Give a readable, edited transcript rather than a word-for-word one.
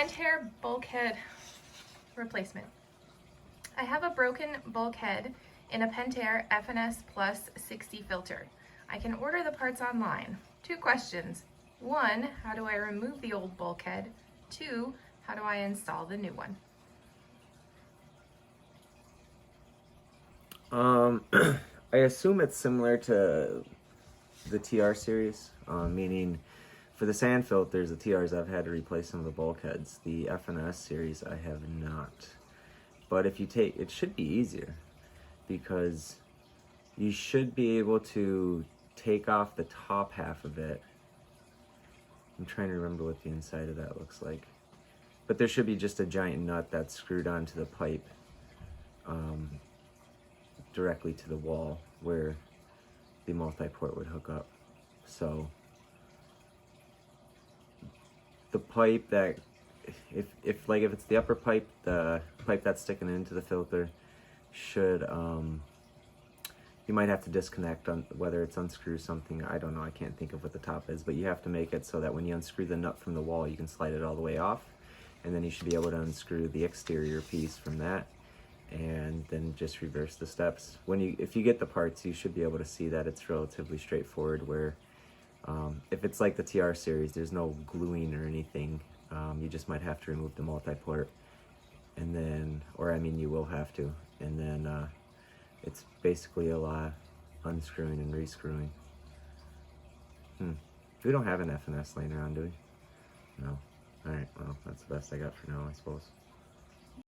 Pentair Bulkhead replacement. I have a broken bulkhead in a Pentair FNS Plus 60 filter. I can order the parts online. 2 questions. 1, how do I remove the old bulkhead? 2, how do I install the new one? I assume it's similar to the TR series, meaning for the sand filters, the TRs, I've had to replace some of the bulkheads. The FNS series, I have not. But if you take, it should be easier because you should be able to take off the top half of it. I'm trying to remember what the inside of that looks like. But there should be just a giant nut that's screwed onto the pipe directly to the wall where the multi-port would hook up. So the pipe that, if it's the upper pipe, the pipe that's sticking into the filter should, you might have to disconnect, on whether it's unscrew something, I don't know, I can't think of what the top is, but you have to make it so that when you unscrew the nut from the wall, you can slide it all the way off, and then you should be able to unscrew the exterior piece from that, and then just reverse the steps. If you get the parts, you should be able to see that it's relatively straightforward, where if it's like the TR series, there's no gluing or anything. You just might have to remove the multi-port, and then, you will have to, and then it's basically a lot unscrewing and rescrewing. We don't have an FNS laying around, do we? No. Alright, well, that's the best I got for now, I suppose.